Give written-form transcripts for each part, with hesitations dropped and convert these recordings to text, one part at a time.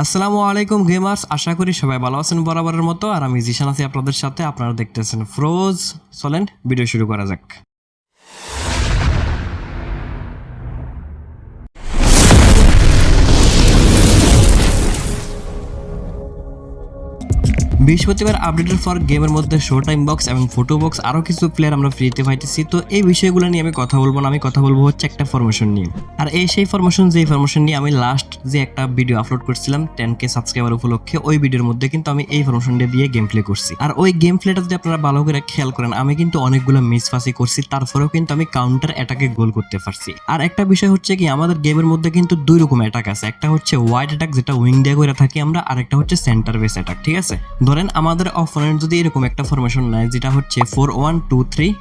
আসসালামু আলাইকুম গেমার্স, আশা করি সবাই ভালো আছেন বরাবরের মতো। আর আমি জিশান আছি আপনাদের সাথে। আপনারা দেখতেছেন ফ্রোজ। চলেন ভিডিও শুরু করা যাক। বৃহস্পতিবার আপডেটের পর গেমের মধ্যে শো টাইম বক্স এবং ফটো বক্স আরও কিছু প্লেয়ার আমরা ফ্রিতে পাইতেছি। তো এই বিষয়গুলো নিয়ে আমি কথা বলবো না, আমি কথা বলবো হচ্ছে একটা ফরমেশন নিয়ে। আর সেই ফরমেশন নিয়ে আমি লাস্ট যে একটা ভিডিও আপলোড করছিলাম 10K সাবস্ক্রাইবার উপলক্ষে, ওই ভিডিওর মধ্যে কিন্তু আমি এই ফরমেশনটা দিয়ে গেম প্লে করছি। আর ওই গেম প্লেটা যদি আপনারা ভালো করে খেয়াল করেন, আমি কিন্তু অনেকগুলো মিস ফাসি করছি, তারপরেও কিন্তু আমি কাউন্টার অ্যাটাকে গোল করতে পারছি। আর একটা বিষয় হচ্ছে কি, আমাদের গেমের মধ্যে কিন্তু দুই রকম অ্যাটাক আছে। একটা হচ্ছে ওয়াইড অ্যাটাক, যেটা উইং দিয়ে করে থাকি আমরা, আর একটা হচ্ছে সেন্টার বেস অ্যাটাক। ঠিক আছে, ধরেন আমাদের অপোনেন্ট যদি এরকম একটা ফরমেশন নেয় যেটা হচ্ছে 4-1-2-3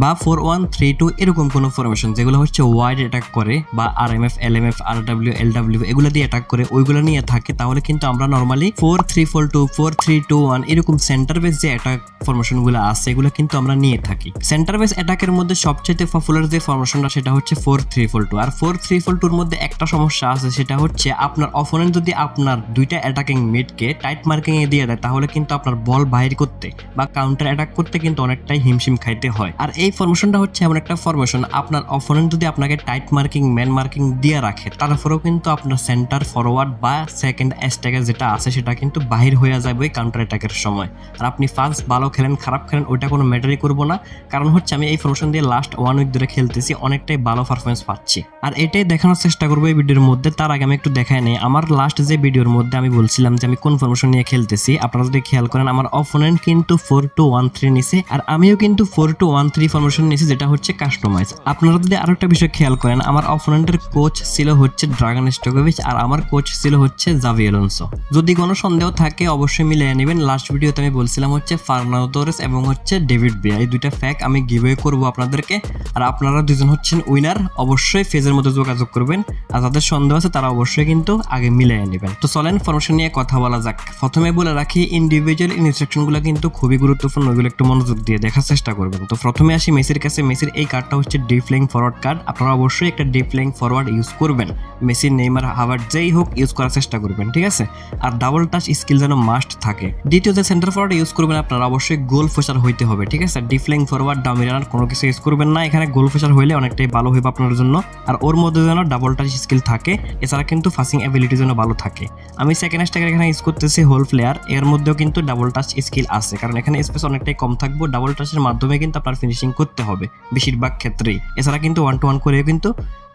বা 4-1-3-2 এরকম কোনো ফরমেশন যেগুলো হচ্ছে ওয়াইড অ্যাটাক করে, বা RMF LMF RW LW এগুলো দিয়ে অ্যাটাক করে, ওইগুলো নিয়ে থাকে, তাহলে কিন্তু আমরা নর্মালি 4-3-4-2 4-3-2-1 এরকম সেন্টার বেস যে অ্যাটাক ফরমেশনগুলো আছে এগুলো কিন্তু আমরা নিয়ে থাকি। সেন্টার বেস অ্যাটাকের মধ্যে সবচেয়ে পপুলার যে ফরমেশনটা সেটা হচ্ছে 4-3-4-2। আর 4-3-4-2 এর মধ্যে একটা সমস্যা আছে, সেটা হচ্ছে আপনার অপোনেন্ট যদি আপনার দুইটা অ্যাটাকিং মিডকে টাইট মার্কিং এ দিয়ে দেয়, তাহলে কিন্তু আপনার বল বাইর করতে বা কাউন্টার অ্যাটাক করতে কিন্তু অনেকটাই হিমশিম খাইতে হয়। আর এই ফরমেশনটা হচ্ছে এমন একটা ফরমেশন, আপনার অপোনেন্ট যদি আপনাকে টাইট মার্কিং ম্যান মার্কিং দিয়ে রাখে, তারপরেও কিন্তু আপনার সেন্টার ফরওয়ার্ড বা সেকেন্ড স্ট্যাকার যেটা আছে সেটা কিন্তু বাহির হয়ে যাবে ওই কাউন্টার অ্যাটাকের সময়। আর আপনি ফার্স্ট ভালো খেলেন খারাপ খেলেন ওইটা কোনো ম্যাটারই করবো না, কারণ হচ্ছে আমি এই ফরমেশন দিয়ে লাস্ট 1 উইক ধরে খেলতেছি, অনেকটাই ভালো পারফরমেন্স পাচ্ছি। আর এটাই দেখানোর চেষ্টা করবো এই ভিডিওর মধ্যে। তার আগে আমি একটু দেখাই নেই আমার লাস্ট যে ভিডিওর মধ্যে আমি বলছিলাম যে আমি কোন ফরমেশন নিয়ে খেলতেছি। আপনারা যদি খেয়াল করেন, আমার অপোনেন্ট কিন্তু 4-2-1-3 নিছে, আর আমিও কিন্তু 4-2-1-3 ফরমেশন নিয়েছি, যেটা হচ্ছে কাস্টমাইজ। আপনারা যদি আরো একটা বিষয় খেয়াল করেন, আমার অপোনেন্টের কোচ ছিল হচ্ছে ড্রাগন স্টোকোভিচ, আর আমার কোচ ছিল হচ্ছে জাভি আলোনসো। যদি কোনো সন্দেহ থাকে অবশ্যই মিলিয়ে নেবেন। লাস্ট ভিডিওতে আমি বলছিলাম হচ্ছে ফার্নান্দো তোরেস এবং হচ্ছে ডেভিড ভিয়া, এই দুইটা ফ্যাক আমি গিভওয়ে করবো আপনাদেরকে। আর আপনারা দুজন হচ্ছেন উইনার, অবশ্যই ফেজের মধ্যে যোগাযোগ করবেন। আর যাদের সন্দেহ আছে তারা অবশ্যই কিন্তু আগে মিলিয়ে নেবেন। তো চলেন ফরমেশন নিয়ে কথা বলা যাক। প্রথমে বলে রাখি, ইন্ডিভিজুয়াল ইনস্ট্রাকশনগুলো কিন্তু খুবই গুরুত্বপূর্ণ, ওইগুলো একটু মনোযোগ দিয়ে দেখার চেষ্টা করবেন। তো প্রথমে আসি মেসির কাছে। মেসির এই কার্ডটা হচ্ছে ডিপ ফ্ল্যাঙ্ক ফরওয়ার্ড কার্ড। আপনারা অবশ্যই একটা ডিপ ফ্ল্যাঙ্ক ফরওয়ার্ড ইউজ করবেন। মেসি, নেইমার, হাভার্ড যেই হোক ইউজ করার চেষ্টা করবেন, ঠিক আছে। আর ডাবল টাচ স্কিল যেন মাস্ট থাকে। দ্বিতীয় যে সেন্টার ফরওয়ার্ড ইউজ করবেন আপনারা অবশ্যই গোল ফোসার হইতে হবে, ঠিক আছে। ডিপ ফ্ল্যাঙ্ক ফরওয়ার্ড ডামি রানার কোনো কিছু ইউজ করবেন না, এখানে গোল ফোসার হইলে অনেকটাই ভালো হইবে আপনার জন্য। আর ওর মধ্যে যেন ডাবল টাচ স্কিল থাকে, এছাড়া কিন্তু ফাসিং অ্যাবিলিটি যেন ভালো থাকে। আমি সেকেন্ড স্ট্যাকার এখানে ইউজ করতেছি হোল প্লেয়ার, এর মধ্যেও কিন্তু ডাবল টাচ স্কিল আছে, কারণ এখানে স্পেস অনেকটাই কম থাকবে। ডাবল টাচের মাধ্যমে কিন্তু আপনার ফিনিশিং করতে হবে বেশিরভাগ ক্ষেত্রেই, এছাড়া কিন্তু 1-to-1 করেও কিন্তু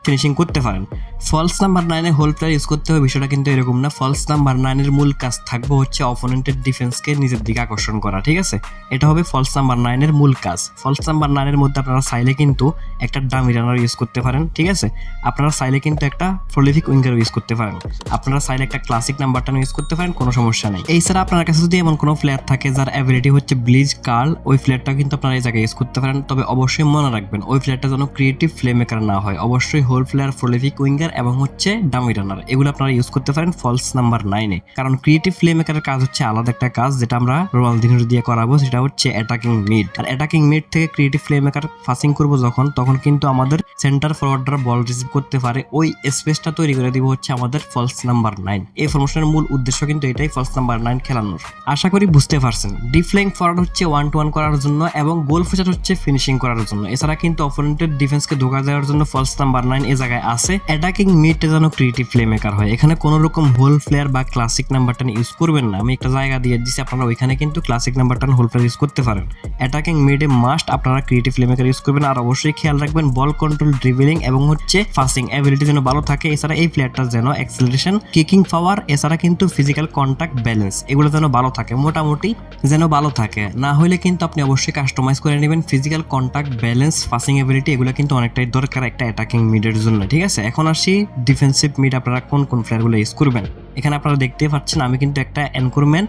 ফিনিশিং করতে পারেন। False number 9 hole player use করতে হবে, বিষয়টা কিন্তু এরকম না। ফলস নাম্বার 9 মূল কাজ থাকবে হচ্ছে অপোনেন্টের ডিফেন্সকে নিজের দিকে আকর্ষণ করা, ঠিক আছে। এটা হবে ফলস নাম্বার 9 মূল কাজ। ফলস নাম্বার 9 মধ্যে আপনারা চাইলে কিন্তু একটা ডামি রানার ইউজ করতে পারেন, ঠিক আছে। আপনারা চাইলে কিন্তু একটা প্রলিফিক উইঙ্গার ইউজ করতে পারেন। আপনারা চাইলে একটা ক্লাসিক নাম্বার 10 ইউজ করতে পারেন, কোনো সমস্যা নেই। এছাড়া আপনার কাছে যদি এমন কোনো প্লেয়ার থাকে যার অ্যাবিলিটি হচ্ছে ব্লিজ কার্ল, ওই প্লেয়ারটাও কিন্তু আপনারা এই জায়গায় ইউজ করতে পারেন। তবে অবশ্যই মনে রাখবেন ওই প্লেয়ারটা যেন ক্রিয়েটিভ প্লে মেকার না হয়। অবশ্যই হোল প্লেয়ার, প্রলিফিক উইঙ্গার এবং হচ্ছে ডামি রানার এগুলো আপনারা ইউজ করতে পারেন ফলস নাম্বার 9-এ। কারণ ক্রিয়েটিভ প্লে মেকারের কাজ হচ্ছে আলাদা একটা কাজ, যেটা আমরা রোনালদিনহো দিয়ে করাবো, সেটা হচ্ছে অ্যাটাকিং মিড। আর অ্যাটাকিং মিড থেকে ক্রিয়েটিভ প্লে মেকার পাসিং করবো তখন কিন্তু আমাদের সেন্টার ফরওয়ার্ডরা বল রিসিভ করতে পারে, ওই স্পেসটা তৈরি করে দিব হচ্ছে আমাদের ফলস নাম্বার 9। এই ফরমেশনের মূল উদ্দেশ্য কিন্তু এটাই, ফলস নাম্বার 9 খেলানোর। আশা করি বুঝতে পারছেন। ডিপ ফ্ল্যাঙ্ক ফরওয়ার্ড হচ্ছে 1-to-1 করার জন্য এবং গোল ফিচার হচ্ছে ফিনিশিং করার জন্য। এছাড়া কিন্তু অপোনেন্টের ডিফেন্সকে ধোকা দেওয়ার জন্য ফলস নাম্বার 9 এই জায়গায় আছে। অ্যাটাকিং মিডে যেন ক্রিয়েটিভ প্লে মেকার হয়, এখানে কোনো রকম হোল প্লেয়ার বা ক্লাসিক নাম্বার 10 ইউজ করবেন না। আমি একটা জায়গা দিয়ে দিচ্ছি, আপনারা ওইখানে কিন্তু classic number 10 hole player use করতে পারেন। অ্যাটাকিং মিডে মাস্ট আপনারা ক্রিয়েটিভ প্লে মেকার ইউজ করবেন। আর অবশ্যই খেয়াল রাখবেন বল কন্ট্রোল, ড্রিবলিং এবং হচ্ছে পাসিং অ্যাবিলিটি যেন ভালো থাকে। এছাড়া এই প্লেয়ারটার যেন অ্যাক্সেলারেশন, কিকিং পাওয়ার, এছাড়া কিন্তু ফিজিক্যাল কন্টাক্ট ব্যালেন্স এগুলো যেন ভালো থাকে, মোটামুটি যেন ভালো থাকে। না হলে কিন্তু আপনি অবশ্যই কাস্টমাইজ করে নেবেন। Physical contact, balance, passing ability এগুলো কিন্তু অনেকটাই দরকার একটা অ্যাটাকিং মিডের জন্য, ঠিক আছে। এখন আসি ডিফেন্সিভ মিড আপনারা কোন কোন প্লেয়ারগুলো ইউজ করবেন। এখানে আপনারা দেখতে পাচ্ছেন আমি কিন্তু একটা এনকোরম্যান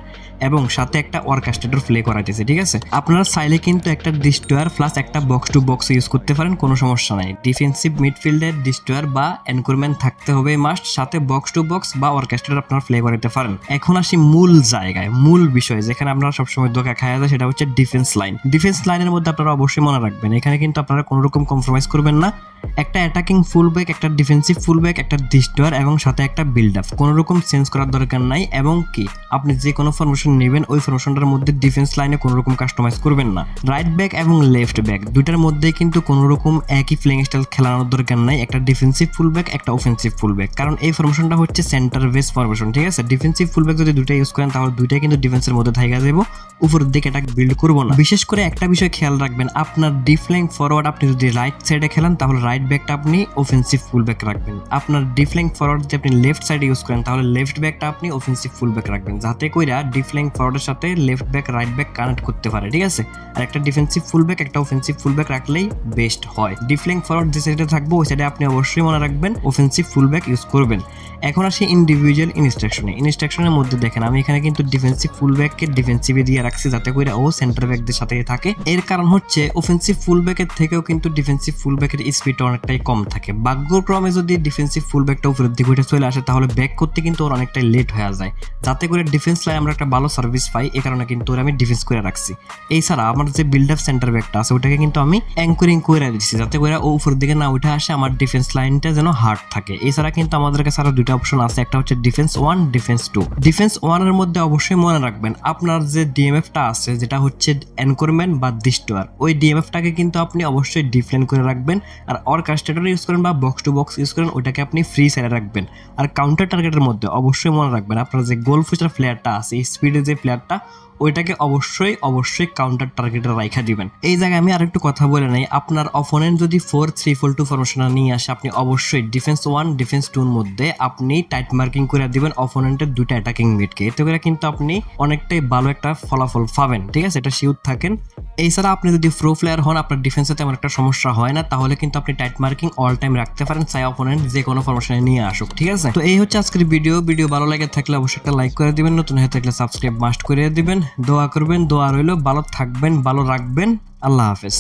এবং সাথে একটা অর্কেস্ট্রেটর প্লে করাইতেছি, ঠিক আছে। আপনারা চাইলে কিন্তু একটা ডিস্ট্রয়ার প্লাস একটা বক্স টু বক্স ইউজ করতে পারেন, কোনো সমস্যা নাই। ডিফেন্সিভ মিডফিল্ডের ডিস্ট্রয়ার বা এনকোরম্যান থাকতে হবে মাস্ট, সাথে বক্স টু বক্স বা অর্কেস্ট্রেটর আপনারা প্লে করাইতে পারেন। এখন আসি মূল জায়গায়, মূল বিষয় যেখানে আপনারা সবসময় ধোকা খাওয়া যায়, সেটা হচ্ছে ডিফেন্স লাইন। ডিফেন্স লাইনের মধ্যে আপনারা অবশ্যই মনে রাখবেন এখানে কিন্তু আপনারা কোনো রকম কম্প্রোমাইজ করবেন না। একটা অ্যাটাকিং ফুল ব্যাক, একটা ডিফেন্সিভ ফুল ব্যাক, একটা ডিস্ট্রয়ার এবং সাথে একটা বিল্ড আপ, কোনো রকম চেঞ্জ করার দরকার নাই। এবং কি আপনি যে কোনো ফরমেশন নেবেন ওই ফরমেশনটার মধ্যে ডিফেন্স লাইনে কোনো রকম কাস্টমাইজ করবেন না। রাইট ব্যাক এবং লেফট ব্যাক দুইটার মধ্যে কিন্তু কোনো রকম একই প্লেইং স্টাইল খেলানোর দরকার নাই, একটা ডিফেন্সিভ ফুল ব্যাক, একটা অফেন্সিভ ফুল ব্যাক, কারণ এই ফরমেশনটা হচ্ছে সেন্টার বেস ফরমেশন, ঠিক আছে। ডিফেন্সিভ ফুল ব্যাক যদি দুইটা ইউজ করেন তাহলে দুইটাই কিন্তু ডিফেন্সের মধ্যে থাইকা যাবো, উপরের দিকে অ্যাটাক বিল্ড করবো না। বিশেষ করে একটা বিষয় খেয়াল রাখবেন, আপনার ডিফ্ল্যাঙ্ক ফরওয়ার্ড আপনি যদি রাইট সাইডে খেলেন তাহলে রাইট ব্যাকটা আপনি অফেন্সিভ ফুল ব্যাক রাখবেন। আপনার ডিফ্ল্যাঙ্ক ফরওয়ার্ড যদি আপনি লেফট সাইডে ইউজ করেন তাহলে লেফট ব্যাকটা আপনি অফেন্সিভ ফুল ব্যাক রাখবেন, যাতে কইরা ডিফ্ল্যাঙ্ক ফরওয়ার্ডের সাথে left back right back connect করতে পারে, ঠিক আছে। আর একটা ডিফেন্সিভ ফুল ব্যাক, একটা অফেন্সিভ ফুল ব্যাক রাখলেই বেস্ট হয়। ডিফ্ল্যাঙ্ক ফরওয়ার্ড যে সাইডে থাকবো ওই সাইডে আপনি অবশ্যই মনে রাখবেন অফেন্সিভ ফুল ব্যাক ইউজ করবেন। এখন আসি ইন্ডিভিজুয়াল ইনস্ট্রাকশনের মধ্যে দেখেন আমি এখানে কিন্তু ডিফেন্সিভ ফুল ব্যাককে ডিফেন্সিভে দিয়ে রাখছি যাতে করে ও সেন্টার ব্যাকদের সাথে থাকে। এর কারণ হচ্ছে অফেন্সিভ ফুল ব্যাকের থেকেও কিন্তু ডিফেন্সিভ ফুল ব্যাকের স্পিড অনেকটাই কম থাকে। ভাগ্যক্রমে যদি ডিফেন্সিভ ফুল ব্যাকটা উপরের দিকে উঠে চলে আসে তাহলে ব্যাক করতে কিন্তু ওর অনেকটাই লেট হয়ে যায়, যাতে করে ডিফেন্স লাইন আমরা একটা ভালো সার্ভিস পাই। এই কারণে কিন্তু ওর আমি ডিফেন্স করে রাখছি। এছাড়া আমার যে বিল্ড আপ সেন্টার ব্যাকটা আছে ওটাকে কিন্তু আমি অ্যাঙ্করিং করে দিচ্ছি যাতে করে ও উপরের দিকে না উঠে আসে, আমার ডিফেন্স লাইনটা যেন হার্ড থাকে। এছাড়া কিন্তু আমাদের কাছে আরো দুইটা অপশন আছে, একটা হচ্ছে ডিফেন্স 1, ডিফেন্স 2। ডিফেন্স 1 এর মধ্যে অবশ্যই মনে রাখবেন আপনার যে ডিএমএফটা আছে যেটা হচ্ছে এনকোরমেন্ট বা ডিস্ট্রয়ার, ওই ডিএমএফটাকে কিন্তু আপনি অবশ্যই ডিফ্লেন করে রাখবেন। আর অর্কেস্ট্রেটর ইউজ করেন বা বক্স টু বক্স ইউজ করেন ওইটাকে আপনি ফ্রি সাইডে রাখবেন। আর কাউন্টার টার্গেটের মধ্যে অবশ্যই মনে রাখবেন আপনার যে গোল ফুচার প্লেয়ারটা আছে এই স্পিডের যে প্লেয়ারটা ওইটাকে অবশ্যই কাউন্টার টার্গেটে রাইখা দিবেন। এই জায়গায় আমি আরেকটু কথা বলে নেই, আপনার অপোনেন্ট যদি 4-3-4-2 ফরমেশন নিয়ে আসে আপনি অবশ্যই ডিফেন্স 1, ডিফেন্স 2 এর মধ্যে আপনি টাইট মার্কিং করে দিবেন অপোনেন্টের দুইটা অ্যাটাকিং মিডকে, এতে করে কিন্তু আপনি অনেকটাই ভালো একটা ফলাফল পাবেন, ঠিক আছে, এটা শিওর থাকেন। এছাড়া আপনি যদি প্রো প্লেয়ার হন আপনার ডিফেন্সে তেমন একটা সমস্যা হয় না, তাহলে কিন্তু আপনি টাইট মার্কিং অল টাইম রাখতে পারেন, চাই অপোনেন্ট যে কোনো ফরমেশনে নিয়ে আসুক, ঠিক আছে। তো এই হচ্ছে আজকের ভিডিও ভালো লাগে থাকলে অবশ্যই একটা লাইক করে দিবেন, নতুন হয়ে থাকলে সাবস্ক্রাইব মাস্ট করে দিবেন, দোয়া করবেন, দোয়া রইল, ভালো থাকবেন, ভালো রাখবেন, আল্লাহ হাফেজ।